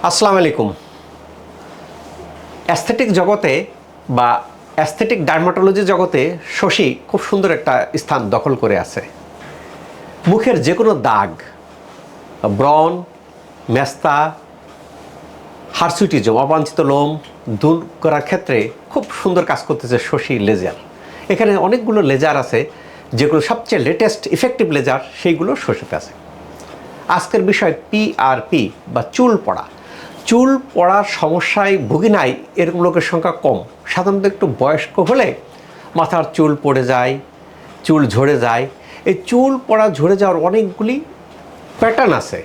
আসসালামু আলাইকুম। অ্যাস্থেটিক জগতে বা অ্যাস্থেটিক ডার্মাটোলজি জগতে শশী খুব সুন্দর একটা স্থান দখল করে আছে। মুখের যে কোনো দাগ, ব্রণ, মেস্তা, হার্সুটিজম, অবাঞ্ছিত লোম দূর করার ক্ষেত্রে খুব সুন্দর কাজ করতেছে শশী লেজার। এখানে অনেকগুলো লেজার আছে, যেগুলো সবচেয়ে লেটেস্ট ইফেক্টিভ লেজার সেইগুলো শশীতে আছে। আজকের বিষয় পিআরপি বা চুল পড়া। চুল পড়ার সমস্যায় ভুগি নাই এরকম লোকের সংখ্যা কম। সাধারণত একটু বয়স্ক হলে মাথার চুল পড়ে যায়, চুল ঝরে যায়। এই চুল পড়া ঝরে যাওয়ার অনেকগুলি প্যাটার্ন আছে।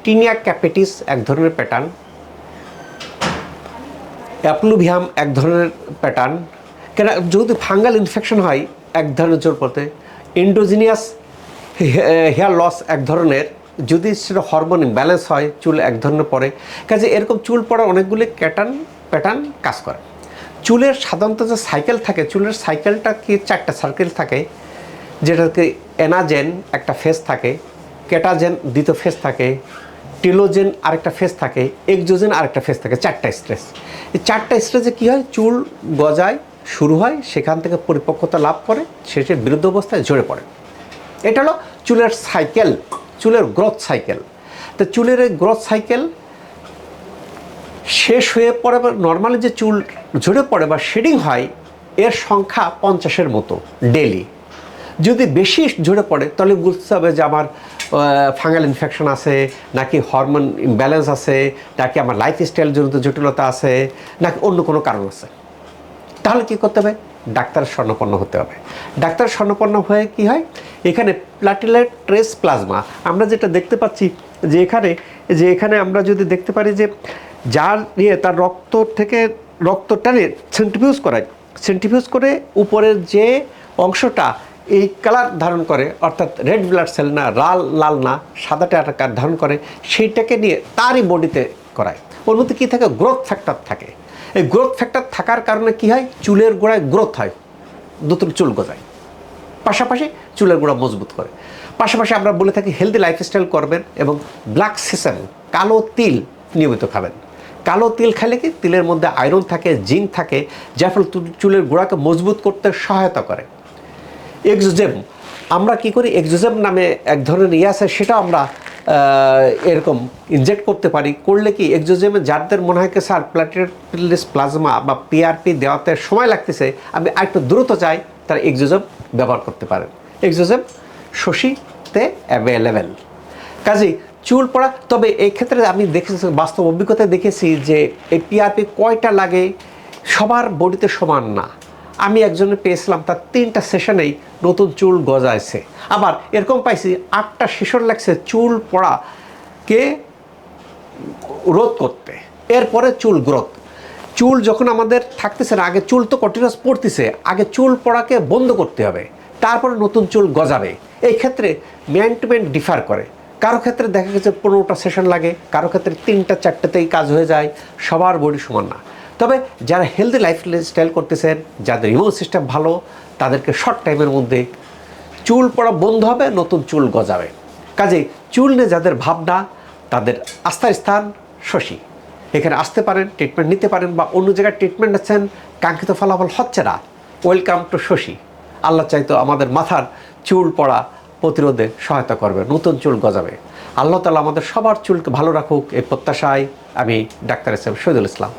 টিনিয়া ক্যাপিটিস এক ধরনের প্যাটার্ন, অ্যাপ্লুভিয়াম এক ধরনের প্যাটার্ন, কেন যদি ফাঙ্গাল ইনফেকশন হয় এক ধরনের চুল পড়তে, ইন্ডোজিনিয়াস হেয়ার লস এক ধরনের, যদি সেটা হরমোন ইমব্যালেন্স হয় চুল এক ধরনের পড়ে। কাজে এরকম চুল পড়ার অনেকগুলি প্যাটার্ন কাজ করে। চুলের সাধারণত যে সাইকেল থাকে, চুলের সাইকেলটা কি চারটা সার্কেল থাকে, যেটাকে এনাজেন একটা ফেজ থাকে, কেটাজেন দ্বিতীয় ফেজ থাকে, টিলোজেন আরেকটা ফেজ থাকে, এক্সোজেন আরেকটা ফেজ থাকে। চারটা স্টেজ। এই চারটা স্টেজে কী হয়, চুল গজায় শুরু হয়, সেখান থেকে পরিপক্কতা লাভ করে, শেষে বিরুদ্ধ অবস্থায় ঝরে পড়ে। এটা হলো চুলের সাইকেল, চুলের গ্রোথ সাইকেল। তো চুলের এই গ্রোথ সাইকেল শেষ হয়ে পড়ে বা নর্মালি যে চুল ঝরে পড়ে বা শেডিং হয়, এর সংখ্যা 50-এর মতো ডেলি। যদি বেশি ঝরে পড়ে তাহলে বুঝতে হবে যে আমার ফাঙ্গাল ইনফেকশন আছে, নাকি হরমোন ইমব্যালেন্স আছে, নাকি আমার লাইফস্টাইল জনিত জটিলতা আছে, নাকি অন্য কোনো কারণ আছে। তাহলে কী করতে হবে? ডাক্তারের শরণাপন্ন হতে হবে। ডাক্তারের শরণাপন্ন হয়ে কী হয়, এখানে প্লাটিলেট ট্রেস প্লাজমা আমরা যেটা দেখতে পাচ্ছি, যে এখানে আমরা যদি দেখতে পারি যে যার তার রক্ত থেকে রক্ত টানে সেন্ট্রিফিউজ করে উপরের যে অংশটা এই কালার ধারণ করে, অর্থাৎ রেড ব্লাড সেল না, লাল না, সাদাটে আকার ধারণ করে, সেইটাকে নিয়ে তারই বডিতে করায়। ওর মধ্যে কী থাকে? গ্রোথ ফ্যাক্টর থাকে। এই গ্রোথ ফ্যাক্টর থাকার কারণে কী হয়, চুলের গোড়ায় গ্রোথ হয়, নতুন চুল গজায়, পাশাপাশি চুলের গোড়া মজবুত করে। পাশাপাশি আমরা বলে থাকি হেলদি লাইফস্টাইল করবেন এবং ব্ল্যাক সেসাম, কালো তিল নিয়মিত খাবেন। কালো তিল খেলে কি, তিলের মধ্যে আয়রন থাকে, জিঙ্ক থাকে, যার ফলে চুলের গোড়াকে মজবুত করতে সহায়তা করে। এক্সোজেম আমরা কি করি, এক্সোজেম নামে এক ধরনের আছে, সেটা আমরা এরকম ইনজেক্ট করতে পারি। করলে কি এক্সোজেমে যাদের মনে হয় কি স্যার প্লাটিলেট প্লাজমা বা পিআরপি দেওয়াতে সময় লাগতেছে, আমি আরেকটু দ্রুত চাই, তারা এক্সোজেম ব্যবহার করতে পারেন। এক্সোজেম শশীতে অ্যাভেলেবেল। কাজেই চুল পড়া, তবে এই ক্ষেত্রে আমি দেখেছি, বাস্তব অভিজ্ঞতায় দেখেছি যে এই পিআরপি কয়টা লাগে সবার বডিতে সমান না। আমি একজনের পেয়েছিলাম, তার 3টা সেশনেই নতুন চুল গজাইছে। আবার এরকম পাইছি 8টা সেশন লাগছে চুল পড়াকে রোধ করতে। এরপরে চুল গ্রোথ। চুল যখন আমাদের থাকতেছে না, আগে চুল তো কন্টিনিউয়াস পড়তেছে, আগে চুল পড়াকে বন্ধ করতে হবে, তারপরে নতুন চুল গজাবে। এই ক্ষেত্রে ম্যান টু ম্যান ডিফার করে। কারো ক্ষেত্রে দেখা গেছে 15টা সেশন লাগে, কারো ক্ষেত্রে 3-4টাতেই কাজ হয়ে যায়। সবার বডি সমান না। তবে যারা হেলদি লাইফস্টাইল করতেছেন, যাদের ইমিউন সিস্টেম ভালো, তাদেরকে শর্ট টাইমের মধ্যে চুল পড়া বন্ধ হবে, নতুন চুল গজাবে। কাজেই চুল নিয়ে যাদের ভাবনা, তাদের আস্থার স্থান শশী। এখানে আসতে পারেন, ট্রিটমেন্ট নিতে পারেন, বা অন্য জায়গায় ট্রিটমেন্ট আছেন, কাঙ্ক্ষিত ফলাফল হচ্ছে না, ওয়েলকাম টু শশী। আল্লাহ চাইতো আমাদের মাথার চুল পড়া প্রতিরোধে সহায়তা করবে, নতুন চুল গজাবে। আল্লাহ তাআলা আমাদের সবার চুলকে ভালো রাখুক, এই প্রত্যাশায় আমি doctor S M Shahidul Islam.